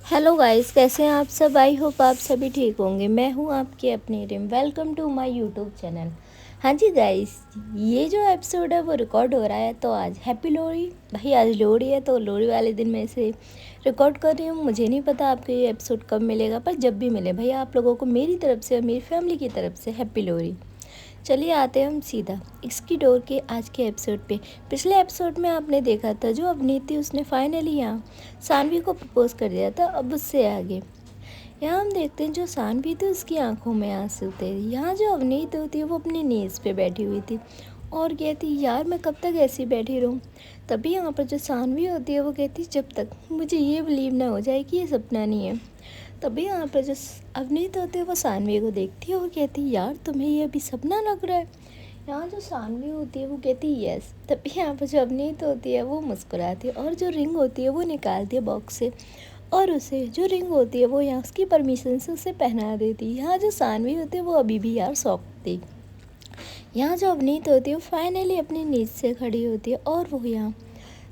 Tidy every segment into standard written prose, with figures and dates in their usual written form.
Hello guys, कैसे हैं आप सब। आई होप आप सभी ठीक होंगे। मैं हूं आपकी अपनी Rim. Welcome to my YouTube channel. हाँ जी गाइस, ये जो एपिसोड है वो रिकॉर्ड हो रहा है तो आज हैप्पी लोहड़ी। भाई आज लोहड़ी है तो लोहड़ी वाले दिन मैं इसे रिकॉर्ड कर रही हूँ। मुझे नहीं पता आपको ये एपिसोड कब मिलेगा, पर जब भी मिले भैया आप लोगों को मेरी तरफ से और मेरी फैमिली की तरफ से हैप्पी लोहड़ी। चलिए आते हैं हम सीधा इसकी डोर के आज के एपिसोड पे। पिछले एपिसोड में आपने देखा था जो अवनीत थी उसने फाइनली यहाँ सानवी को प्रपोज कर दिया था। अब उससे आगे यहाँ हम देखते हैं जो सानवी थी उसकी आंखों में आंसू थे। यहाँ जो अवनीत होती है वो अपनी नीज पे बैठी हुई थी और कहती यार मैं कब तक ऐसी बैठी रहूँ। तभी यहाँ पर जो सानवी होती है वो कहती जब तक मुझे ये बिलीव ना हो जाए कि ये सपना नहीं है। तभी यहाँ पर जो अवनीत होती है वो सानवी को देखती है और कहती है यार तुम्हें ये अभी सपना लग रहा है। यहाँ जो सानवी होती है वो कहती है यस। तभी यहाँ पर जो अवनीत होती है वो मुस्कुराती है और जो रिंग होती है वो निकालती है बॉक्स से और उसे जो रिंग होती है वो यहाँ उसकी परमिशन से उसे पहना देती है। यहाँ जो सानवी होती है वो अभी भी यार शौक थी। यहाँ जो अवनीत होती है वो फाइनली अपनी नींद से खड़ी होती है और वो यहाँ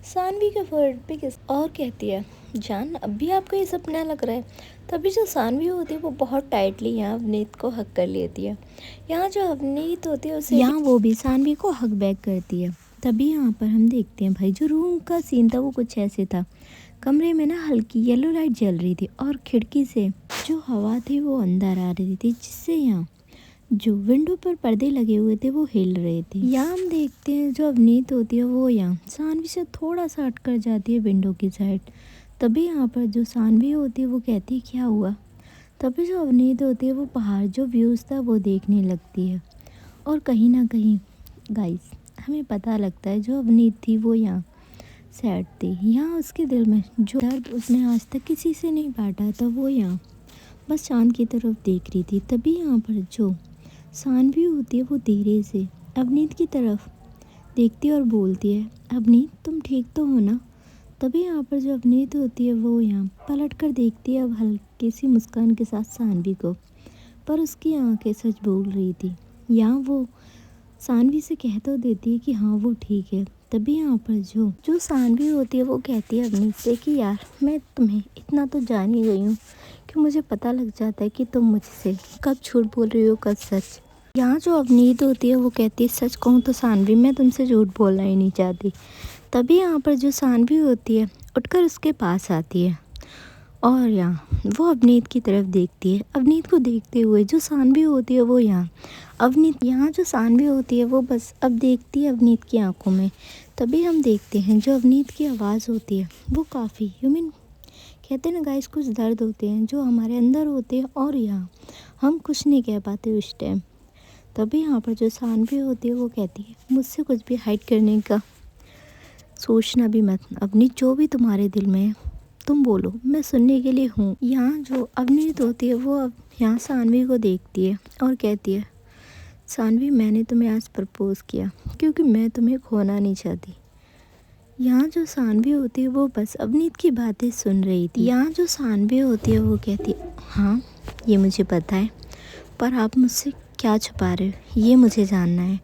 सानवी के फोrehead पे किस और कहती है जान अब भी आपको ये सपना लग रहा है। तभी जो सानवी होती है वो बहुत टाइटली यहाँ अवनीत को हक कर लेती है। यहाँ जो अवनीत होती है उसे यहाँ वो भी सानवी को हक बैक करती है। तभी यहाँ पर हम देखते हैं भाई जो रूम का सीन था वो कुछ ऐसे था। कमरे में ना हल्की येलो लाइट जल रही थी और खिड़की से जो हवा थी वो अंदर आ रही थी जिससे यहाँ जो विंडो पर पर्दे लगे हुए थे वो हिल रहे थे। यहाँ हम देखते हैं जो अवनीत होती है वो यहाँ सानवी से थोड़ा सा हट कर जाती है विंडो की साइड। तभी यहाँ पर जो सानवी होती है वो कहती है क्या हुआ। तभी जो अवनीत होती है वो बाहर जो व्यूज़ था वो देखने लगती है और कहीं ना कहीं गाइस हमें पता लगता है जो अवनीत थी वो यहाँ सैड थी। यहाँ उसके दिल में जो दर्द उसने आज तक किसी से नहीं बांटा था वो यहाँ बस चांद की तरफ देख रही थी। तभी यहाँ पर जो सानवी होती है वो धीरे से अवनीत की तरफ देखती है और बोलती है अवनीत तुम ठीक तो हो ना। तभी यहाँ पर जो अवनीत होती है वो यहाँ पलट कर देखती है अब हल्की सी मुस्कान के साथ सानवी को, पर उसकी आंखें सच बोल रही थी। यहाँ वो सानवी से कह तो देती है कि हाँ वो ठीक है। तभी यहाँ पर जो जो सानवी होती है वो कहती है अवनीत से कि यार मैं तुम्हें इतना तो जान ही गई हूँ कि मुझे पता लग जाता है कि तुम मुझसे कब झूठ बोल रही हो कब सच। यहाँ जो अवनीत होती है वो कहती है सच कहूँ तो सानवी मैं तुमसे झूठ बोलना ही नहीं चाहती। तभी यहाँ पर जो सानवी होती है उठकर उसके पास आती है और यहाँ वो अवनीत की तरफ देखती है। अवनीत को देखते हुए जो सानवी होती है वो यहाँ जो सानवी होती है वो बस अब देखती है अवनीत की आंखों में। तभी हम देखते हैं जो अवनीत की आवाज़ होती है वो काफ़ी कहते हैं ना गाइस कुछ दर्द होते हैं जो हमारे अंदर होते हैं और यहाँ हम कुछ नहीं कह पाते उस टाइम। तभी यहाँ पर जो सानवी होती है वो कहती है मुझसे कुछ भी हाइड करने का सोचना भी मत। अपनी जो भी तुम्हारे दिल में है तुम बोलो मैं सुनने के लिए हूँ। यहाँ जो अवनीत होती है वो अब यहाँ सानवी को देखती है और कहती है सानवी मैंने तुम्हें आज प्रपोज़ किया क्योंकि मैं तुम्हें खोना नहीं चाहती। यहाँ जो सानवी होती है वो बस अवनीत की बातें सुन रही थी। यहाँ जो सानवी होती है वो कहती है हाँ ये मुझे पता है पर आप मुझसे क्या छुपा रहे हो ये मुझे जानना है।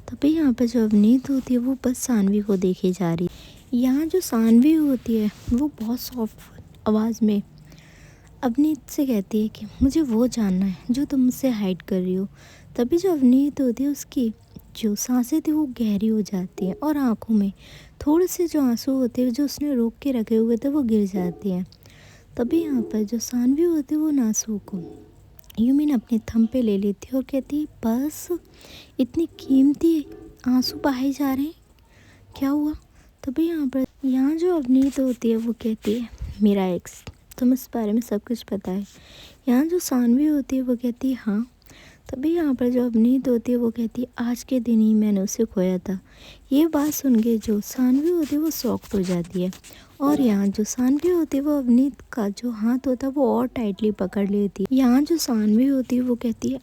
तभी यहाँ पर जो अवनीत होती है वो बस सानवी को देखे जा रही है। यहाँ जो सानवी होती है वो बहुत सॉफ्ट आवाज़ में अवनीत से कहती है कि मुझे वो जानना है जो तुम मुझसे हाइड कर रही हो। तभी जो अवनीत होती है उसकी जो सांसें थी वो गहरी हो जाती हैं और आंखों में थोड़े से जो आंसू होते हैं जो उसने रोक के रखे हुए थे वो गिर जाते हैं। तभी यहाँ पर जो सानवी होती है वो उन आंसुओं को अपने थम पे ले लेती है और कहती है बस इतनी कीमती आंसू बहाए जा रहे हैं क्या हुआ। तभी यहाँ जो अवनीत होती है वो कहती है मेरा एक्स तुम्हें इस बारे में सब कुछ पता है। यहाँ जो सानवी होती है वो कहती है हाँ। तभी यहाँ पर जो अवनीत होती है वो कहती है आज के दिन ही मैंने उसे खोया था। ये बात सुन के जो सानवी होती है वो शॉक्ड हो जाती है और यहाँ जो सानवी होती है वो अवनीत का जो हाथ होता है वो और टाइटली पकड़ लेती है। यहाँ जो सानवी होती है वो कहती है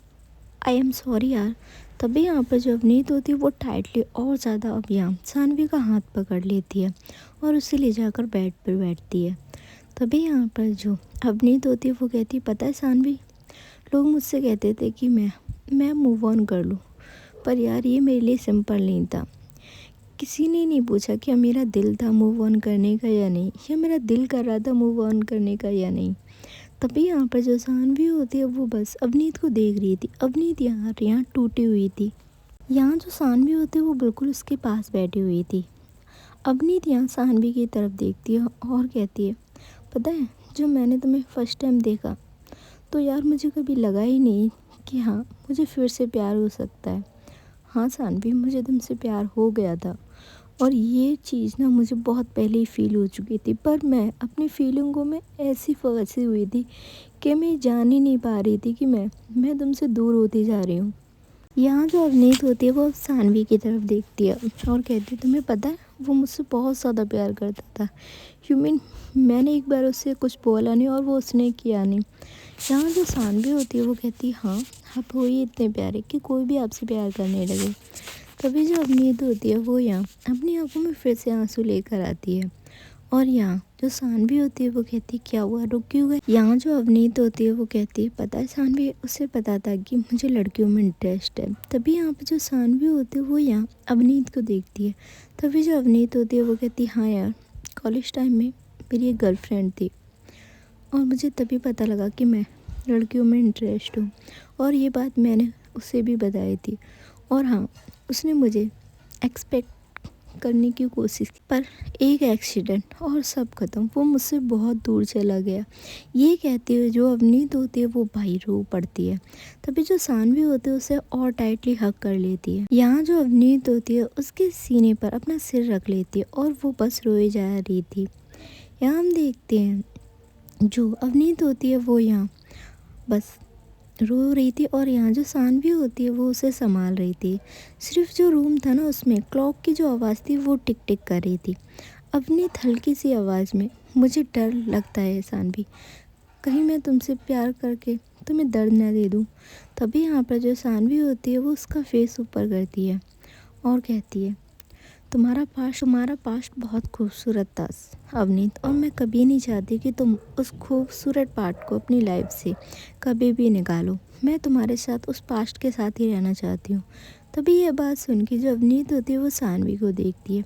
आई एम सॉरी यार। तभी यहाँ पर जो अवनीत होती है वो टाइटली और ज़्यादा अब यहाँ सानवी का हाथ पकड़ लेती है और उसे ले जाकर बेड पर बैठती है। तभी यहाँ पर जो अवनीत होती है वो कहती है पता है सानवी लोग मुझसे कहते थे कि मैं मूव ऑन कर लूँ पर यार ये मेरे लिए सिंपल नहीं था। किसी ने नहीं पूछा कि मेरा दिल था मूव ऑन करने का या नहीं, या मेरा दिल कर रहा था मूव ऑन करने का या नहीं। तभी यहाँ पर जो सानवी होती है वो बस अवनीत को देख रही थी। अवनीत यहाँ टूटी हुई थी। यहाँ जो सानवी होती है वो बिल्कुल उसके पास बैठी हुई थी। अवनीत यहाँ सानवी की तरफ देखती है और कहती है, पता है जब मैंने तुम्हें फ़र्स्ट टाइम देखा तो यार मुझे कभी लगा ही नहीं कि हाँ मुझे फिर से प्यार हो सकता है। हाँ सानवी, मुझे तुमसे प्यार हो गया था और ये चीज़ ना मुझे बहुत पहले ही फ़ील हो चुकी थी, पर मैं अपनी फीलिंगों में ऐसी फंसी हुई थी कि मैं जान ही नहीं पा रही थी कि मैं तुमसे दूर होती जा रही हूँ। यहाँ जो अवनीत होती है वो अब सानवी की तरफ देखती है और कहती है, तुम्हें पता है वो मुझसे बहुत ज़्यादा प्यार करता था। यू मीन मैंने एक बार उससे कुछ बोला नहीं और वो उसने किया नहीं। यहाँ जो सानवी होती है वो कहती है, हाँ आप हो ही इतने प्यारे कि कोई भी आपसे प्यार करने लगे। तभी जो अवनीत होती है वो यहाँ अपनी आंखों में फिर से आंसू लेकर आती है और यहाँ जो सानवी होती है वो कहती है, क्या हुआ, रुक क्यों गए। यहाँ जो अवनीत होती है वो कहती है, पता है सानवी, उसे पता था कि मुझे लड़कियों में इंटरेस्ट है। तभी यहाँ पे जो सानवी होती है वो यहाँ अवनीत को देखती है। तभी जो अवनीत होती है वो कहती है, हाँ यार कॉलेज टाइम में मेरी एक गर्लफ्रेंड थी और मुझे तभी पता लगा कि मैं लड़कियों में इंटरेस्ट हूँ और ये बात मैंने उसे भी बताई थी। और हाँ, उसने मुझे एक्सपेक्ट करने की कोशिश की, पर एक एक्सीडेंट और सब खत्म, वो मुझसे बहुत दूर चला गया। ये कहते हुए जो अवनीत होती है वो भाई रो पड़ती है। तभी जो सानवी होती है उसे और टाइटली हग कर लेती है। यहाँ जो अवनीत होती है उसके सीने पर अपना सिर रख लेती है और वो बस रोए जा रही थी। यहाँ हम देखते हैं जो अवनीत होती है वो यहाँ बस रो रही थी और यहाँ जो सानवी होती है वो उसे संभाल रही थी। सिर्फ जो रूम था ना उसमें क्लॉक की जो आवाज़ थी वो टिक टिक कर रही थी। अपनी हल्की सी आवाज़ में, मुझे डर लगता है सानवी, कहीं मैं तुमसे प्यार करके तुम्हें दर्द ना दे दूँ। तभी यहाँ पर जो सानवी होती है वो उसका फेस ऊपर करती है और कहती है, तुम्हारा पास्ट बहुत खूबसूरत था अवनीत, और मैं कभी नहीं चाहती कि तुम उस खूबसूरत पार्ट को अपनी लाइफ से कभी भी निकालो। मैं तुम्हारे साथ उस पास्ट के साथ ही रहना चाहती हूँ। तभी ये बात सुन के जो अवनीत होती है वो सानवी को देखती है।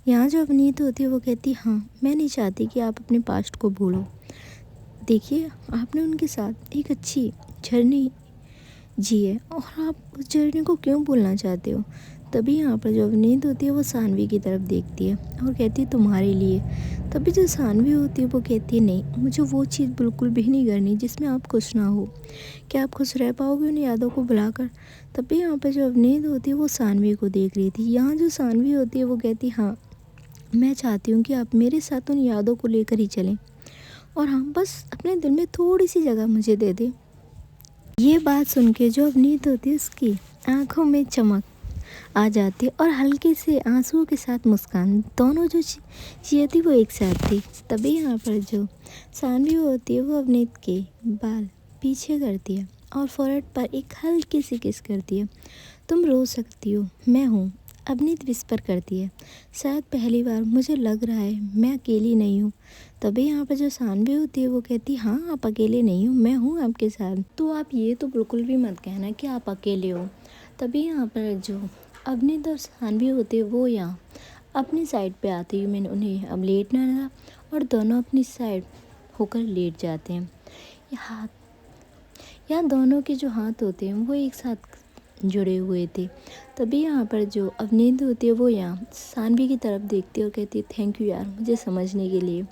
यहाँ जो अवनीत होती है वो कहती है, हाँ मैं नहीं चाहती कि आप अपने पास्ट को भूलो। देखिए आपने उनके साथ एक अच्छी जर्नी जी है और आप उस जर्नी को क्यों भूलना चाहते हो। तभी यहाँ पर जो अवनीत होती है वो सानवी की तरफ देखती है और कहती है, तुम्हारे लिए। तभी जो सानवी होती है वो कहती है, नहीं मुझे वो चीज़ बिल्कुल भी नहीं करनी जिसमें आप खुश ना हो। क्या आप खुश रह पाओगे उन यादों को भुलाकर। तभी यहाँ पर जो अवनीत होती है वो सानवी को देख रही थी। यहाँ जो सानवी होती है वो कहती है, हाँ मैं चाहती हूँ कि आप मेरे साथ उन यादों को लेकर ही चलें और हाँ बस अपने दिल में थोड़ी सी जगह मुझे दे दें। ये बात सुन के जो अवनीत होती है उसकी आंखों में चमक आ जाती है और हल्के से आंसुओं के साथ मुस्कान, दोनों जो चीज़ें थी वो एक साथ थी। तभी यहाँ पर जो सानवी होती है वो अवनीत के बाल पीछे करती है और फोrehead पर एक हल्की सी किस करती है। तुम रो सकती हो, मैं हूँ, अवनीत विस्पर करती है। शायद पहली बार मुझे लग रहा है मैं अकेली नहीं हूँ। तभी यहाँ पर जो सानवी होती है वो कहती है, हाँ आप अकेले नहीं हो, मैं हूँ आपके साथ। तो आप ये तो बिल्कुल भी मत कहना कि आप अकेले हो। तभी यहाँ पर जो अवनीत और सानवी होती है वो यहाँ अपनी साइड पे आती है। मैंने उन्हें अब लेटना था और दोनों अपनी साइड होकर लेट जाते हैं। यहाँ दोनों के जो हाथ होते हैं वो एक साथ जुड़े हुए थे। तभी यहाँ पर जो अवनीत होती है वो यहाँ सानवी की तरफ देखती है और कहती है, थैंक यू यार मुझे समझने के लिए।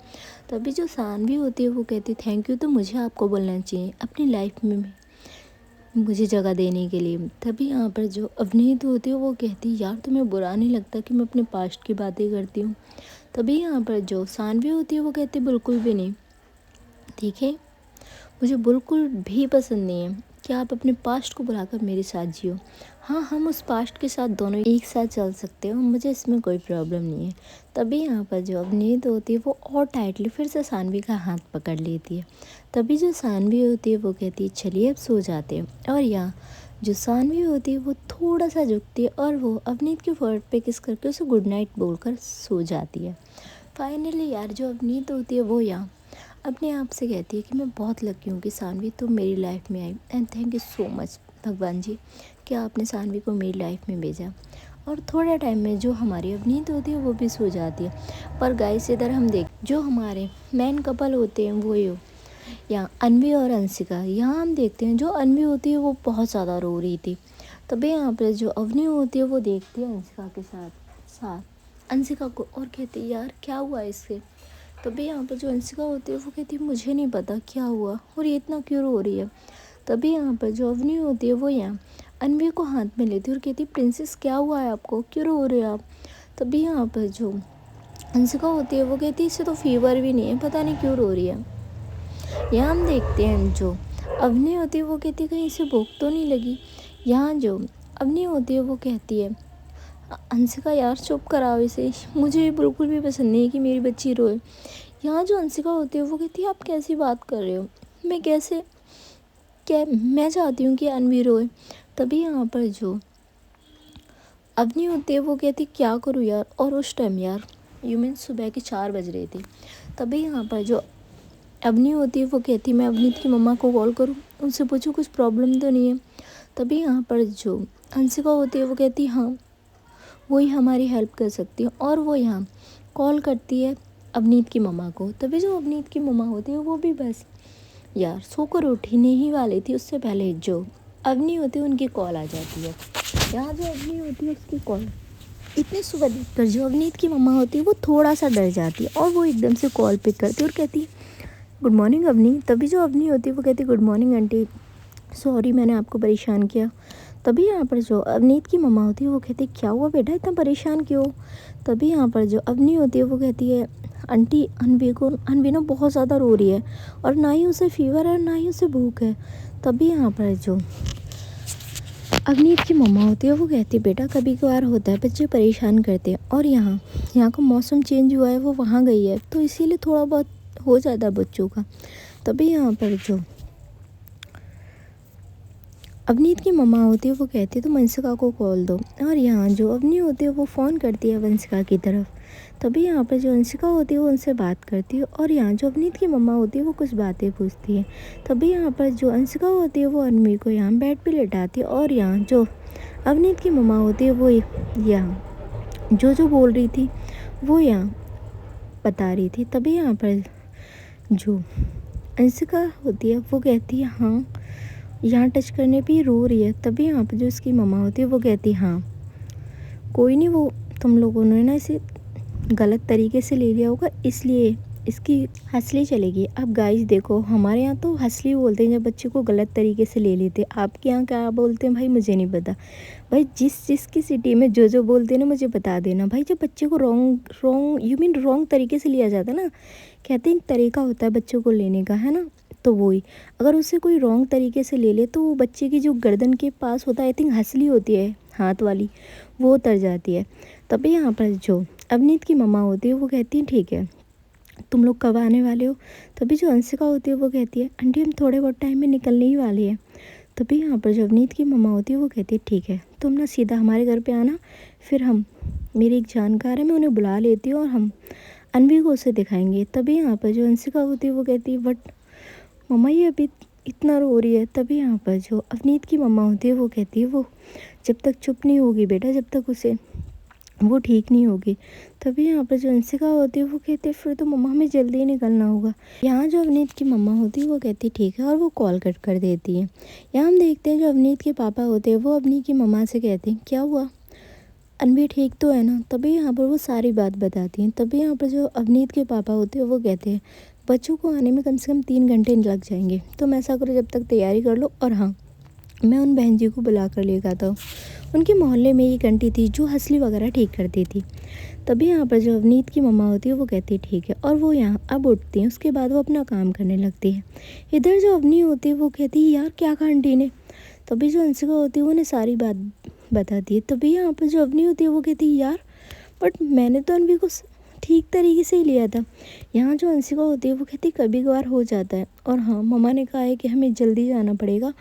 तभी जो सानवी होती है वो कहती है, थैंक यू तो मुझे आपको बोलना चाहिए अपनी लाइफ में मुझे जगह देने के लिए। तभी यहाँ पर जो अवनीत होती है वो कहती है, यार तुम्हें बुरा नहीं लगता कि मैं अपने पास्ट की बातें करती हूँ। तभी यहाँ पर जो सानवी होती है वो कहती है, बिल्कुल भी नहीं, देखिए मुझे बिल्कुल भी पसंद नहीं है कि आप अपने पास्ट को बुलाकर मेरे साथ जियो। हाँ हम उस पास्ट के साथ दोनों एक साथ चल सकते हैं, मुझे इसमें कोई प्रॉब्लम नहीं है। तभी यहाँ पर जो अवनीत होती है वो और टाइटली फिर से सानवी का हाथ पकड़ लेती है। तभी जो सानवी होती है वो कहती है, चलिए अब सो जाते हैं। और यहाँ जो सानवी होती है वो थोड़ा सा झुकती है और वो अवनीत के फोrehead पे किस करके उसे गुड नाइट बोलकर सो जाती है। फाइनली यार जो अवनीत होती है वो यहाँ अपने आप से कहती है कि मैं बहुत लकी हूँ कि सानवी तुम मेरी लाइफ में आई, and thank you so much भगवान जी कि आपने सानवी को मेरी लाइफ में भेजा। और थोड़े टाइम में जो हमारी अवनीत होती है वो भी सो जाती है। पर गाइस इधर हम देख जो हमारे मेन कपल होते हैं वो ये यहाँ अनवी और अंशिका, यहाँ हम देखते हैं जो अनवी होती है वो बहुत ज़्यादा रो रही थी। तभी यहाँ पर जो अवनी होती है वो देखती है अंशिका के साथ साथ अंशिका को और कहती है यार क्या हुआ इससे। तभी यहाँ पर जो अंशिका होती है वो कहती है मुझे नहीं पता क्या हुआ और ये इतना क्यों रो रही है। तभी यहाँ पर जो अवनी होती है वो यहाँ अनवी को हाथ में लेती है और कहती है प्रिंसेस क्या हुआ है आपको, क्यों रो रहे हो आप। तभी यहाँ पर जो अंशिका होती है वो कहती है इससे तो फीवर भी नहीं है, पता नहीं क्यों रो रही है। यहाँ हम देखते हैं जो अवनी होती है वो कहती है कहीं इसे भूख तो नहीं लगी। यहाँ जो अवनी होती है वो कहती है अंशिका यार चुप कराओ इसे, मुझे ये बिल्कुल भी पसंद नहीं है कि मेरी बच्ची रोए। यहाँ जो अंशिका होती है वो कहती है आप कैसी बात कर रहे हो, मैं कैसे क्या मैं चाहती हूँ कि अनवी रोए। तभी यहाँ पर जो अवनी होती है वो कहती क्या करूँ यार, और उस टाइम यार यू मीन सुबह के 4 बज रहे थे। तभी यहाँ पर जो अवनी होती है वो कहती मैं अवनीत की मम्मा को कॉल करूँ, उनसे पूछूँ कुछ प्रॉब्लम तो नहीं है। तभी यहाँ पर जो अंशिका होती है वो कहती हाँ वही हमारी हेल्प कर सकती है, और वो यहाँ कॉल करती है अवनीत की मम्मा को। तभी जो अवनीत की मम्मा होती है वो भी बस यार सोकर उठने ही वाली थी, उससे पहले जो अवनी होती है उनकी कॉल आ जाती है। यहाँ जो अवनी होती है उसकी कॉल इतनी सुबह देखकर जो अवनीत की मम्मा होती है वो थोड़ा सा डर जाती है और वो एकदम से कॉल पिक करती है और कहती है गुड मॉर्निंग अवनी। तभी जो अवनी होती है वो कहती है गुड मॉर्निंग आंटी, सॉरी मैंने आपको परेशान किया। तभी यहाँ पर जो अवनीत की मम्मा होती है वो कहती है क्या हुआ बेटा इतना परेशान क्यों। तभी यहाँ पर जो अवनी होती है वो कहती है आंटी अनवी ना बहुत ज़्यादा रो रही है और ना ही उसे फीवर है और ना ही उसे भूख है। तभी यहाँ पर जो अवनीत की मम्मा होती है वो कहती है बेटा कभी कभार होता है बच्चे परेशान करते हैं, और यहाँ का मौसम चेंज हुआ है वो वहाँ गई है तो इसीलिए थोड़ा बहुत हो जाता है बच्चों का। तभी यहाँ पर जो अवनीत की मम्मा होती है वो कहती है तो वंशिका को कॉल दो, और यहाँ जो अवनी होती है वो फ़ोन करती है वंशिका की तरफ। तभी यहाँ पर जो वंशिका होती है वो उनसे बात करती है, और यहाँ जो अवनीत की मम्मा होती है वो कुछ बातें पूछती है। तभी यहाँ पर जो वंशिका होती है वो अनवी को यहाँ बेड पे लेटाती है, और यहाँ जो अवनीत की मम्मा होती है वो यहाँ जो बोल रही थी वो यहाँ बता रही थी। तभी यहाँ पर जो अंशिका होती है वो कहती है हाँ यहाँ टच करने पे ही रो रही है। तभी यहाँ पर जो उसकी मम्मा होती है वो कहती है हाँ कोई नहीं, वो तुम लोगों ने ना इसे गलत तरीके से ले लिया होगा इसलिए इसकी हंसली चलेगी। अब गाइस देखो हमारे यहाँ तो हंसली बोलते हैं जब बच्चे को गलत तरीके से ले लेते हैं, आपके यहाँ क्या बोलते हैं भाई मुझे नहीं पता। भाई जिसकी सिटी में जो बोलते हैं ना मुझे बता देना भाई। जब बच्चे को रॉन्ग तरीके से लिया जाता है ना, कहते हैं एक तरीका होता है बच्चों को लेने का, है ना, तो वही अगर उसे कोई रॉन्ग तरीके से ले ले तो वो बच्चे की जो गर्दन के पास होता है आई थिंक हंसली होती है हाथ वाली, वो उतर जाती है। तभी यहाँ पर जो अवनीत की मम्मा होती है वो कहती है ठीक है तुम लोग कब आने वाले हो। तभी जो अंशिका होती है वो कहती है आंटी हम थोड़े बहुत टाइम में निकलने ही वाले हैं। तभी यहाँ पर जो अवनीत की मम्मा होती है वो कहती है ठीक है तुम ना सीधा हमारे घर पे आना, फिर हम मेरी एक जानकार है मैं उन्हें बुला लेती हूँ और हम अनवी को उसे दिखाएंगे। तभी यहाँ पर जो अंशिका होती है वो कहती है बट मम्मा ये अभी इतना रो रही है। तभी यहाँ पर जो अवनीत की मम्मा होती है वो कहती है वो जब तक चुप नहीं होगी बेटा, जब तक उसे वो ठीक नहीं होगी। तभी यहाँ पर जो अंशिका होती है वो कहती है फिर तो मम्मा हमें जल्दी ही निकलना होगा। यहाँ जो अवनीत की मम्मा होती है वो कहती है ठीक है और वो कॉल कट कर देती है। यहाँ हम देखते हैं जो अवनीत के पापा होते हैं वो अवनी की मम्मा से कहते हैं क्या हुआ अनवी ठीक तो है ना। तभी यहाँ पर वो सारी बात बताती हैं। तभी यहाँ पर जो अवनीत के पापा होते हैं वो कहते हैं बच्चों को आने में कम से कम 3 घंटे लग जाएंगे, तुम ऐसा करो जब तक तैयारी कर लो, और हाँ मैं उन बहन जी को बुला कर लेकर आता हूँ। उनके मोहल्ले में एक आंटी थी जो हंसली वगैरह ठीक करती थी। तभी यहाँ पर जो अवनीत की मम्मा होती है वो कहती है ठीक है, और वो यहाँ अब उठती हैं। उसके बाद वो अपना काम करने लगती है। इधर जो अवनी होती है वो कहती है यार क्या कहा आंटी ने। तभी जो अंशिका होती है वो उन्हें सारी बात बताती है। तभी यहाँ पर जो अवनी होती है वो कहती है यार बट मैंने तो अनवी को ठीक तरीके से ही लिया था। यहाँ जो अंशिका होती है वो कहती है कभी कभार हो जाता है, और हाँ मम्मा ने कहा है कि हमें जल्दी जाना पड़ेगा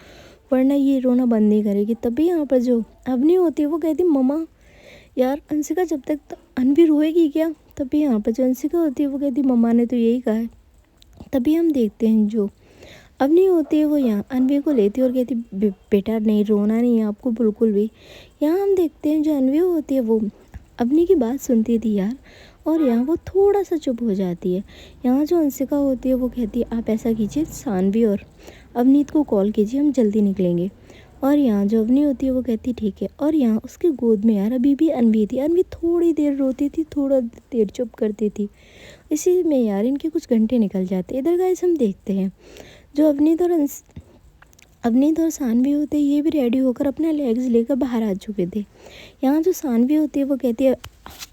वरना ये रोना बंद नहीं करेगी। तभी यहाँ पर जो अवनी होती है वो कहती है मम्मा यार अंशिका जब तक अनवी रोएगी क्या। तभी यहाँ पर जो अंशिका होती है वो कहती है मम्मा ने तो यही कहा है। तभी हम देखते हैं जो अवनी होती है वो यहाँ अनवी को लेती है और कहती बेटा नहीं रोना नहीं है आपको बिल्कुल भी। यहाँ हम देखते हैं जो अनवी होती है वो अवनी की बात सुनती थी यार, और यहाँ वो थोड़ा सा चुप हो जाती है। यहाँ जो अंशिका होती है वो कहती है आप ऐसा कीजिए सानवी और अवनीत को कॉल कीजिए, हम जल्दी निकलेंगे। और यहाँ जो अवनी होती है वो कहती ठीक है। और यहाँ उसकी गोद में यार अभी भी अनवी थी। अनवी थोड़ी देर रोती थी, थोड़ा देर चुप करती थी। इसी में यार इनके कुछ घंटे निकल जाते। इधर गाइस हम देखते हैं जो अवनीत और सानवी होते ये भी रेडी होकर अपना लेग्स लेकर बाहर आ चुके थे। यहाँ जो सानवी होती है वो कहती है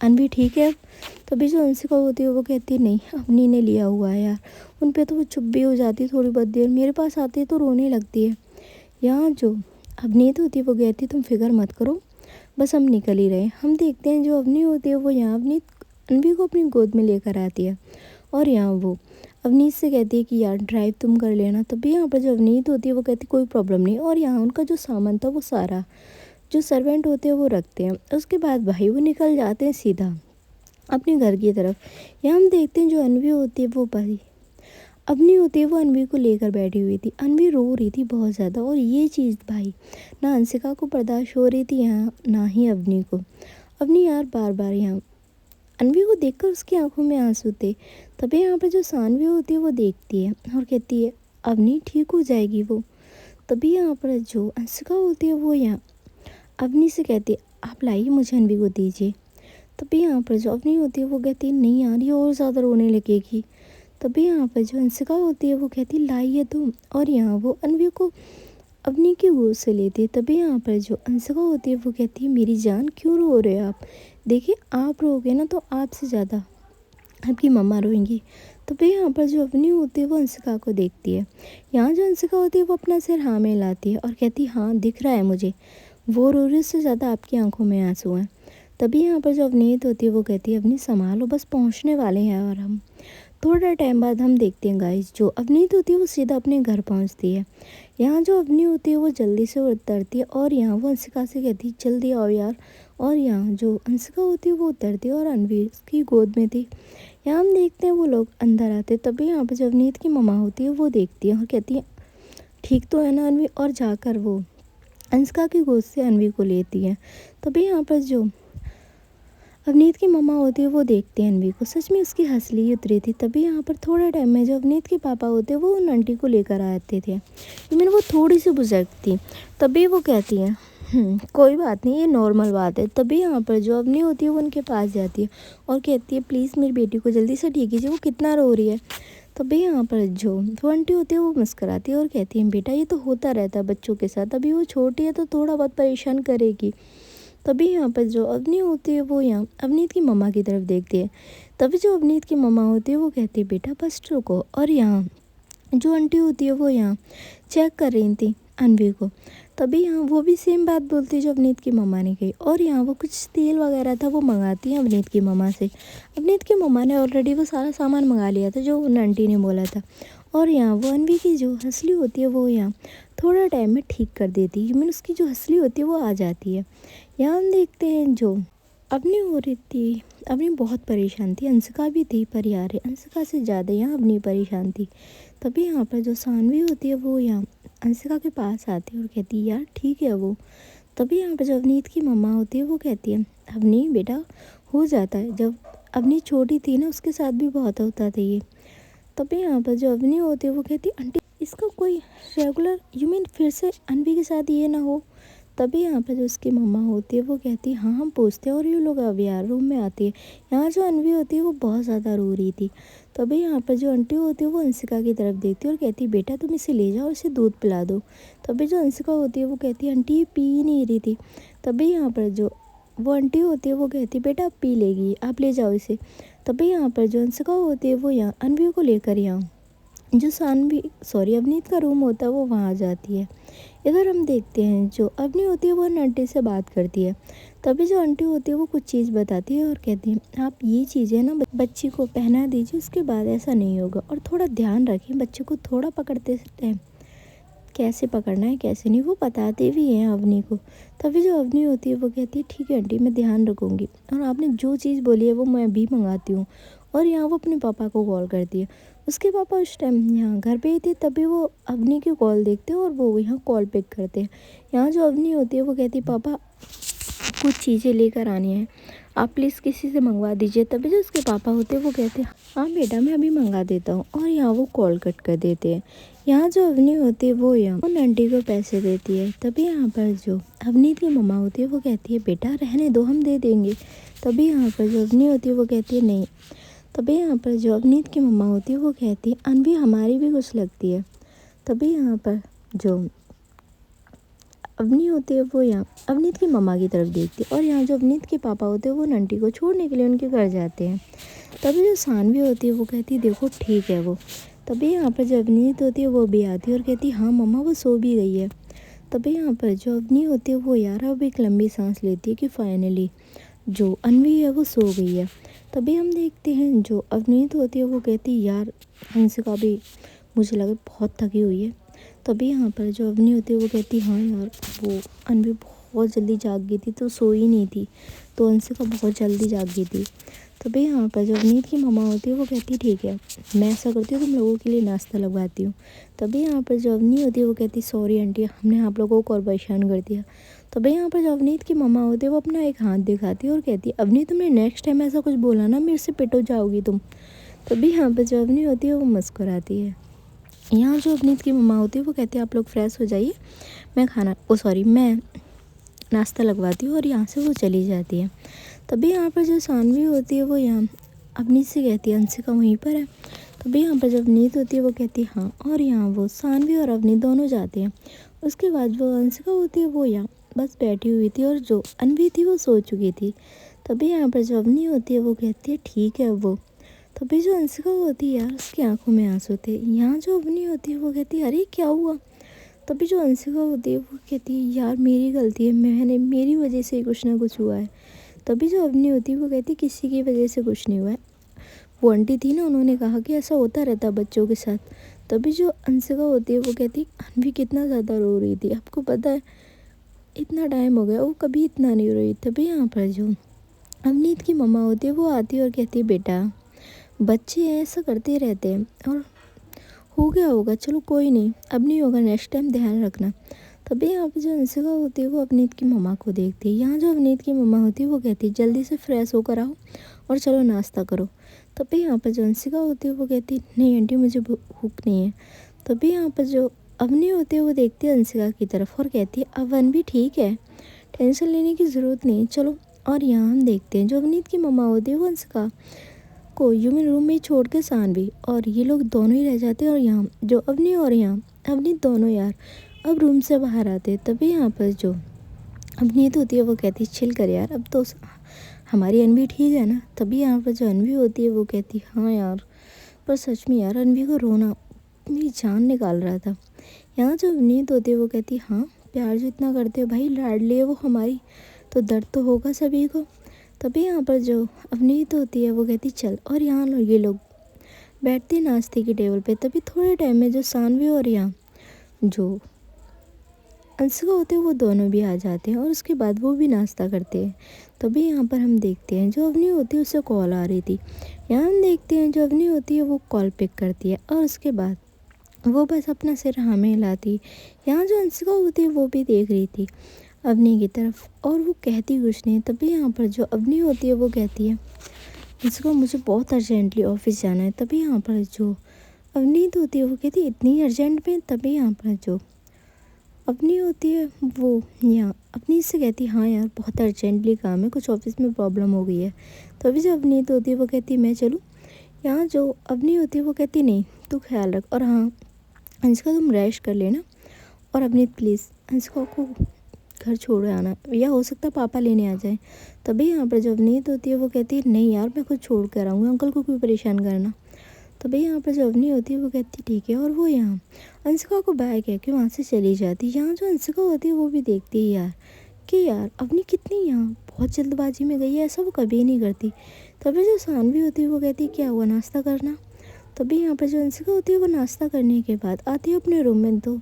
अनवी ठीक है। तभी जो अंशिका होती है वो कहती है नहीं अवनी ने लिया हुआ है यार। उन पे तो वो चुप भी हो जाती है थोड़ी बहुत देर, मेरे पास आती है तो रोने लगती है। यहाँ जो अवनीत होती है वो कहती है तुम फिक्र मत करो, बस हम निकल ही रहे। हम देखते हैं जो अवनी होती है वो यहाँ अनवी को अपनी गोद में लेकर आती है। और यहाँ वो अवनीत से कहती है कि यार ड्राइव तुम कर लेना। तभी यहाँ पर जो अवनीत होती है वो कहती है कोई प्रॉब्लम नहीं। और यहाँ उनका जो सामान था वो सारा जो सर्वेंट होते हैं वो रखते हैं। उसके बाद भाई वो निकल जाते हैं सीधा अपने घर की तरफ। यहाँ हम देखते हैं जो अनवी होती है वो भाई अवनी होती है वो अनवी को लेकर बैठी हुई थी। अनवी रो रही थी बहुत ज़्यादा, और ये चीज़ भाई ना अंशिका को बर्दाश्त हो रही थी यहाँ ना ही अवनी को। अवनी यार बार बार यहाँ अनवी को देखकर उसकी आंखों में आंसू थे। तभी यहाँ पर जो सानवी होती है वो देखती है और कहती है अवनी ठीक हो जाएगी वो। तभी यहाँ पर जो अंशिका होती है वो यहाँ अवनी से कहती है आप लाइए मुझे अनवी को दीजिए। तभी यहाँ पर जो अवनी होती है वो कहती है नहीं यार ये और ज़्यादा रोने लगेगी। तभी यहाँ पर जो अंशिका होती है वो कहती है लाइए तुम। और यहाँ वो अनवी को अवनी की गोद से लेती है। तभी यहाँ पर जो अंशिका होती है वो कहती है मेरी जान क्यों रो रहे हो आप, देखिए आप रोगे ना तो आपसे ज़्यादा आपकी मम्मा रोएंगी। तभी यहाँ पर जो अवनी होती है वो अंशिका को देखती है। यहाँ जो अंशिका होती है वो अपना सिर हाँ में लाती है और कहती है हाँ दिख रहा है मुझे, वो रो रही उससे ज़्यादा आपकी आंखों में आंसू हैं। तभी यहाँ पर जो अवनीत होती है वो कहती है अवनी संभालो बस पहुँचने वाले हैं। और हम थोड़ा टाइम बाद हम देखते हैं गाइस जो अवनीत होती है वो सीधा अपने घर पहुंचती है। यहाँ जो अवनी होती है वो जल्दी से उतरती है और यहाँ वो अंशिका से कहती है जल्दी आओ यार। और यहाँ जो अंशिका होती है वो उतरती है और अनवी उसकी गोद में थी। यहाँ हम देखते हैं वो लोग अंदर आते। तभी यहाँ पर जो अवनीत की मम्मा होती है वो देखती है और कहती है ठीक तो है ना अनवी, और जाकर वो अंशिका की गोद से अनवी को लेती है। तभी यहाँ पर जो अवनीत की मम्मा होती है वो देखते हैं अनवी को, सच में उसकी हंसली उतरी थी। तभी यहाँ पर थोड़े टाइम में जो अवनीत के पापा होते हैं वो उन आंटी को लेकर आते थे। लेकिन वो थोड़ी सी बुजुर्ग थी। तभी वो कहती हैं कोई बात नहीं ये नॉर्मल बात है। तभी यहाँ पर जो अवनी होती है वो उनके पास जाती है और कहती है प्लीज़ मेरी बेटी को जल्दी से ठीक कीजिए, वो कितना रो रही है। तभी यहाँ पर जो वो आंटी होती है वो मुस्कुराती है और कहती है बेटा ये तो होता रहता है बच्चों के साथ, अभी वो छोटी है तो थोड़ा बहुत परेशान करेगी। तभी यहाँ पर जो अवनी होती है वो यहाँ अवनीत की मम्मा की तरफ देखती है। तभी जो अवनीत की मम्मा होती है वो कहती है बेटा बस रुको। और यहाँ जो आंटी होती है वो यहाँ चेक कर रही थी अनवी को। तभी यहाँ वो भी सेम बात बोलती है जो अवनीत की मम्मा ने कही। और यहाँ वो कुछ तेल वगैरह था वो मंगाती हैं अवनीत की मम्मा से। अवनीत की मम्मा ने ऑलरेडी वो सारा सामान मंगा लिया था जो उन आंटी ने बोला था। और यहाँ वो अनवी की जो हंसली होती है वो यहाँ थोड़ा टाइम में ठीक कर देती है, मीन उसकी जो हंसली होती है वो आ जाती है। यहाँ हम देखते हैं जो अवनी हो रही थी, अवनी बहुत परेशान थी, अंशिका भी थी, पर यार अंशिका से ज़्यादा यहाँ अवनी परेशान थी। तभी यहाँ पर जो सानवी होती है वो यहाँ अंशिका के पास आती है और कहती है यार ठीक है वो। तभी यहाँ पर जो अवनीत की मम्मा होती है वो कहती है अवनी बेटा हो जाता है, जब अवनी छोटी थी ना उसके साथ भी बहुत होता था ये। तभी यहाँ पर जो अवनी होती है वो कहती है आंटी इसका कोई रेगुलर यू मीन फिर से अनवी के साथ ये ना हो। तभी यहाँ पर जो उसकी मम्मा होती है वो कहती है हाँ हम पूछते हैं। और ये लोग अब यार रूम में आती है। यहाँ जो अनवी होती है वो बहुत ज़्यादा रो रही थी। तभी यहाँ पर जो आंटी होती है वो अंशिका की तरफ देखती है और कहती है बेटा तुम इसे ले जाओ, इसे दूध पिला दो। तभी जो अंशिका होती है वो कहती है आंटी ये पी ही नहीं रही थी। तभी यहाँ पर जो वो आंटी होती है वो कहती है बेटा आप पी लेगी, आप ले जाओ इसे। तभी यहाँ पर जो अंशिका होती है वो यहाँ अनवी को लेकर यहाँ जो अवनीत का रूम होता है वो वहाँ आ जाती है। इधर हम देखते हैं जो अवनी होती है वो आंटी से बात करती है। तभी जो आंटी होती है वो कुछ चीज़ बताती है और कहती है आप ये चीज़ें ना बच्ची को पहना दीजिए, उसके बाद ऐसा नहीं होगा। और थोड़ा ध्यान रखिए बच्चे को, थोड़ा पकड़ते टाइम कैसे पकड़ना है कैसे नहीं वो बताते भी हैं अवनी को। तभी जो अवनी होती है वो कहती है ठीक है आंटी मैं ध्यान रखूँगी, और आपने जो चीज़ बोली है वो मैं भी मंगाती हूँ। और यहाँ वो अपने पापा को कॉल करती है। उसके पापा उस टाइम यहाँ घर पे ही थे, तभी वो अवनी की कॉल देखते हैं और वो यहाँ कॉल पिक करते हैं। यहाँ जो अवनी होती है वो कहती है पापा कुछ चीज़ें लेकर आनी है, आप प्लीज़ किसी से मंगवा दीजिए। तभी जो उसके पापा होते हैं वो कहते हैं हाँ बेटा मैं अभी मंगा देता हूँ, और यहाँ वो कॉल कट कर देते हैं। यहाँ जो अवनी होती है वो यहाँ उन आंटी को पैसे देती है। तभी यहाँ पर जो अवनीत की मम्मा होती है वो कहती है बेटा रहने दो, हम दे देंगे। तभी यहाँ पर जो अवनी होती है वो कहती है नहीं। तभी यहाँ पर जो अवनीत की मम्मा होती है वो कहती है अनवी हमारी भी कुछ लगती है। तभी यहाँ पर जो अवनी होती है वो यहाँ अवनीत की मम्मा की तरफ देखती है, और यहाँ जो अवनीत के पापा होते हैं वो नंटी को छोड़ने के लिए उनके घर जाते हैं। तभी जो सानवी होती है वो कहती है देखो ठीक है वो। तभी यहाँ पर जो अवनीत होती है वो भी आती है और कहती है हाँ मम्मा वो सो भी गई है। तभी यहाँ पर जो अवनी होती है वो यार अब एक लंबी सांस लेती है कि फाइनली जो अनवी है वो सो गई है। तभी हम देखते हैं जो अवनीत होती है वो कहती है यार हंसिका भी मुझे लगा बहुत थकी हुई है। तभी यहाँ पर जो अवनी होती है वो कहती है हाँ यार वो अनवी बहुत जल्दी जाग गई थी, तो सोई नहीं थी, तो हंसिका बहुत जल्दी जाग गई थी। तभी यहाँ पर जो अवनीत की मम्मा होती है वो कहती है ठीक है मैं ऐसा करती हूँ तुम लोगों के लिए नाश्ता लगवाती हूँ। तभी यहाँ पर जो अवनी होती है वो कहती है सॉरी आंटी हमने आप लोगों को और परेशान कर दिया। तभी यहाँ पर जो अवनीत की मम्मा होती है वो अपना एक हाथ दिखाती है और कहती है अवनी तुमने नेक्स्ट टाइम ऐसा कुछ बोला ना मेरे से पिट हो जाओगी तुम। तभी यहाँ पर जो अवनी होती है वो मुस्कुराती है। यहाँ जो अवनीत की मम्मा होती है वो कहती है आप लोग फ्रेश हो जाइए, मैं नाश्ता लगवाती हूँ, और यहाँ से वो चली जाती है। तभी यहाँ पर जो सानवी होती है वो यहाँ अवनीत से कहती है हंसिका वहीं पर है। तभी यहाँ पर जब अवनीत होती है वो कहती है हाँ, और यहाँ वो सानवी और अवनीत दोनों जाते हैं। उसके बाद जो हंसिका होती है वो यहाँ बस बैठी हुई थी, और जो अनवी थी वो सो चुकी थी। तभी यहाँ पर जो अवनी होती है वो कहती है ठीक है वो। तभी जो हंसिका होती है यार उसकी आंखों में आंसू थे। यहाँ जो अवनी होती है वो कहती है अरे क्या हुआ। तभी जो हंसिका होती है वो कहती है यार मेरी गलती है, मेरी वजह से ही कुछ ना कुछ हुआ है। तभी जो अवनी होती है वो कहती है किसी की वजह से कुछ नहीं हुआ है, वो आंटी थी ना उन्होंने कहा कि ऐसा होता रहता बच्चों के साथ। तभी जो हंसिका होती है वो कहती है अनवी कितना ज़्यादा रो रही थी, आपको पता है इतना टाइम हो गया वो कभी इतना नहीं रोई। तभी यहाँ पर जो अवनीत की मम्मा होती है वो आती है और कहती है बेटा बच्चे ऐसा करते रहते हैं, और हो गया होगा चलो कोई नहीं, अब नहीं होगा नेक्स्ट टाइम ध्यान रखना। तभी यहाँ पे जो हंसिका होती है वो अवनीत की मम्मा को देखती है। यहाँ जो अवनीत की मम्मा होती है वो कहती है जल्दी से फ्रेश होकर आओ और चलो नाश्ता करो। तभी यहाँ पर जो हंसिका होती है वो कहती है नहीं आंटी मुझे भूख नहीं है। तभी यहाँ पर जो अवनी होती है वो देखती है हंसिका की तरफ और कहती है अवन भी ठीक है, टेंशन लेने की ज़रूरत नहीं चलो। और यहाँ हम देखते हैं जो अवनीत की मम्मा होती है वो हंसिका को यूमिन रूम में छोड़ के सानवी और ये लोग दोनों ही रह जाते हैं, और यहाँ जो अवनी और यहाँ अवनी दोनों यार अब रूम से बाहर आते। तभी यहाँ पर जो अवनीत होती है वो कहती है चिल कर यार अब तो हमारी अनवी ठीक है ना। तभी यहाँ पर जो अनवी होती है वो कहती है हाँ यार पर सच में यार अनवी को रोना मेरी जान निकाल रहा था। यहाँ जो अवनीत होती है वो कहती है हाँ प्यार जो इतना करते हो भाई लाडली है वो हमारी, तो दर्द तो होगा सभी को। तभी यहाँ पर जो अवनीत होती है वो कहती चल, और यहाँ ये लोग बैठते नाश्ते की टेबल पे। तभी थोड़े टाइम में जो सानवी और यहाँ जो अंशिका होते हैं वो दोनों भी आ जाते हैं, और उसके बाद वो भी नाश्ता करते हैं। तभी यहाँ पर हम देखते हैं जो अवनी होती है उससे कॉल आ रही थी। यहाँ हम देखते हैं जो अवनी होती है वो कॉल पिक करती है, और उसके बाद वो बस अपना सिर हाँ में हिलाती। यहाँ जो अंशिका होती है वो भी देख रही थी अवनी की तरफ, और वो कहती कुछ नहीं। तभी यहाँ पर जो अवनी होती है वो कहती है अंशिका मुझे बहुत अर्जेंटली ऑफिस जाना है। तभी यहाँ पर जो अवनीत होती है वो कहती है इतनी अर्जेंट में। तभी यहाँ पर जो अवनी होती है वो यहाँ अपनी से कहती है हाँ यार बहुत अर्जेंटली काम है, कुछ ऑफिस में प्रॉब्लम हो गई है। तभी जो अवनीत होती है वो कहती है मैं चलूँ। यहाँ जो अवनी होती है वो कहती नहीं तू ख्याल रख, और हाँ अंशिका तुम रेस्ट कर लेना, और अवनीत प्लीज़ अंशिका को घर छोड़ आना, या हो सकता है पापा लेने आ जाए। तभी यहाँ पर जो अवनीत होती है वो कहती है नहीं यार मैं खुद छोड़ कर आऊँगी, अंकल को क्यों परेशान करना। तभी यहाँ पर जो अवनी होती है वो कहती है ठीक है, और वो यहाँ अंशिका को बाय कह के वहाँ से चली जाती है। यहाँ जो अंशिका होती है वो भी देखती है यार कि यार अवनी कितनी यहाँ बहुत जल्दबाजी में गई है, ऐसा वो कभी नहीं करती। तभी जो सानवी होती है वो कहती है क्या हुआ नाश्ता करना। तभी यहाँ पर जो अंशिका होती है वो नाश्ता करने के बाद आती है अपने रूम में, तो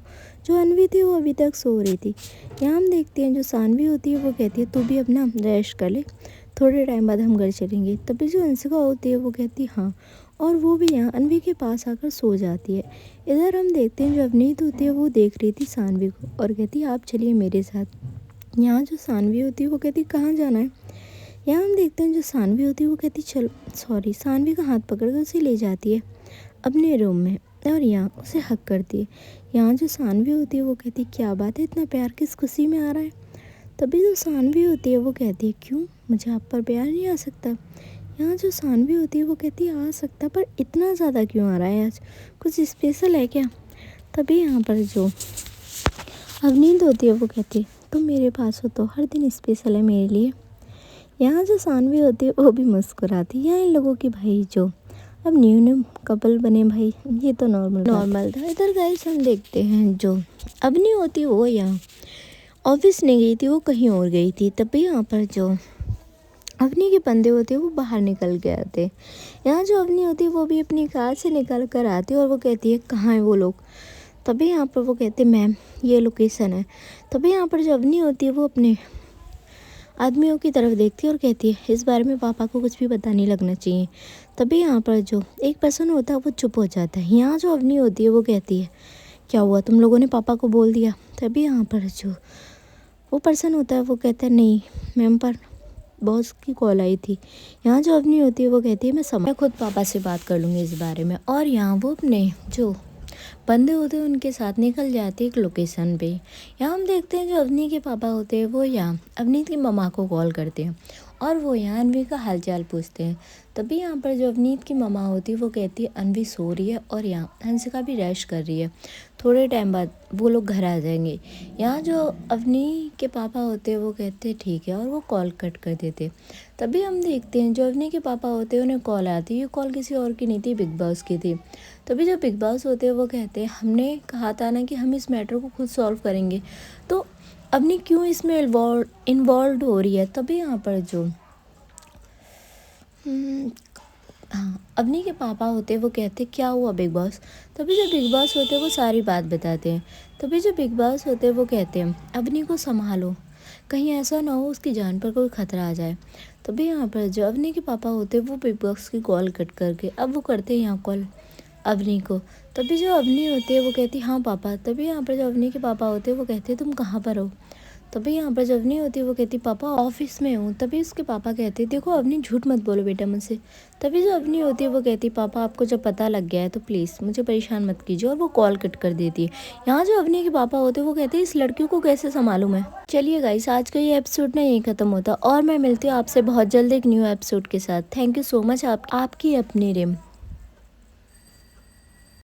जो अनवी थी वो अभी तक सो रही थी। यहाँ हम देखते हैं जो सानवी होती है वो कहती है तू भी अपना रेस्ट कर ले, थोड़े टाइम बाद हम घर चलेंगे। तभी जो अंशिका होती है वो कहती है हाँ, और वो भी यहाँ अनवी के पास आकर सो जाती है। इधर हम देखते हैं जो अवनीत होती है वो देख रही थी सानवी को और कहती है आप चलिए मेरे साथ। यहाँ जो सानवी होती है वो कहती कहाँ जाना है। यहाँ हम देखते हैं जो सानवी होती है वो कहती चल सॉरी, सानवी का हाथ पकड़ कर उसे ले जाती है अपने रूम में और यहाँ उसे हक करती है। यहाँ जो सानवी होती है वो कहती क्या बात है, इतना प्यार किस खुशी में आ रहा है। तभी जो सानवी होती है वो कहती है क्यों, मुझे आप पर प्यार नहीं आ सकता। यहाँ जो सानवी होती है वो कहती है आ सकता, पर इतना ज़्यादा क्यों आ रहा है, आज कुछ स्पेशल है क्या। तभी यहाँ पर जो अवनीत होती है वो कहती है तुम मेरे पास हो तो हर दिन स्पेशल है मेरे लिए। यहाँ जो सानवी होती है वो भी मुस्कुराती है। यहाँ इन लोगों की भाई जो अब न्यू कपल बने भाई, ये तो नॉर्मल था। इधर गाइस हम देखते हैं जो अवनी होती है वो यहाँ ऑफिस नहीं गई थी, वो कहीं और गई थी। तभी यहाँ पर जो अवनी के बंदे होते हैं वो बाहर निकल के आते। यहाँ जो अवनी होती है वो भी अपनी कार से निकल कर आती है और वो कहती है कहाँ है वो लोग। तभी यहाँ पर वो कहते मैम ये लोकेशन है। तभी यहाँ पर जो अवनी होती है वो अपने आदमियों की तरफ देखती है और कहती है इस बारे में पापा को कुछ भी पता नहीं लगना चाहिए। तभी यहाँ पर जो एक पर्सन होता है वो चुप हो जाता है। यहाँ जो अवनी होती है वो कहती है क्या हुआ, तुम लोगों ने पापा को बोल दिया। तभी यहाँ पर जो वो पर्सन होता है वो कहता है नहीं मैम, पर बॉस की कॉल आई थी। यहाँ जो अवनी होती है वो कहती है मैं खुद पापा से बात कर लूँगी इस बारे में। और यहाँ वो अपने जो बंदे होते हैं उनके साथ निकल जाती है एक लोकेशन पे। यहाँ हम देखते हैं जो अवनी के पापा होते हैं वो यहाँ अवनीत की मम्मा को कॉल करते हैं और वो यहाँ अनवी का हालचाल पूछते हैं। तभी यहाँ पर जो अवनीत की मम्मा होती है वो कहती है अनवी सो रही है और यहाँ हंसिका भी रेस्ट कर रही है, थोड़े टाइम बाद वो लोग घर आ जाएंगे। यहाँ जो अवनी के पापा होते हैं वो कहते हैं ठीक है और वो कॉल कट कर देते। तभी हम देखते हैं जो अवनी के पापा होते हैं उन्हें कॉल आती है। ये कॉल किसी और की नहीं थी, बिग बॉस की थी। तभी जो बिग बॉस होते हैं वो कहते हैं हमने कहा था ना कि हम इस मैटर को खुद सॉल्व करेंगे, तो अवनी क्यों इसमें इन्वॉल्व हो रही है। तभी यहाँ पर जो हाँ अवनी के पापा होते हैं वो कहते क्या हुआ बिग बॉस। तभी जो बिग बॉस होते हैं वो सारी बात बताते हैं। तभी जो बिग बॉस होते हैं वो कहते हैं अवनी को संभालो, कहीं ऐसा ना हो उसकी जान पर कोई खतरा आ जाए। तभी यहाँ पर जो अवनी के पापा होते हैं वो बिग बॉस की कॉल कट करके अब वो करते हैं यहाँ कॉल अवनी को। तभी जो अवनी होती है वो कहती हाँ पापा। तभी यहाँ पर जो अवनी के पापा होते हैं वो कहते तुम कहाँ पर हो। तभी यहाँ पर जो अवनी होती है वो कहती पापा ऑफिस में हूँ। तभी उसके पापा कहते देखो अवनी झूठ मत बोलो बेटा मुझसे। तभी जो अवनी होती है वो कहती पापा आपको जब पता लग गया है तो प्लीज़ मुझे परेशान मत कीजिए, और वो कॉल कट कर देती है। यहाँ जो अवनी के पापा होते हैं वो कहते हैं इस लड़की को कैसे संभालूं मैं। चलिए गाइस आज का ये एपिसोड ना यहीं खत्म होता और मैं मिलती हूँ आपसे बहुत जल्द एक न्यू एपिसोड के साथ। थैंक यू सो मच, आपकी अपनी रिम।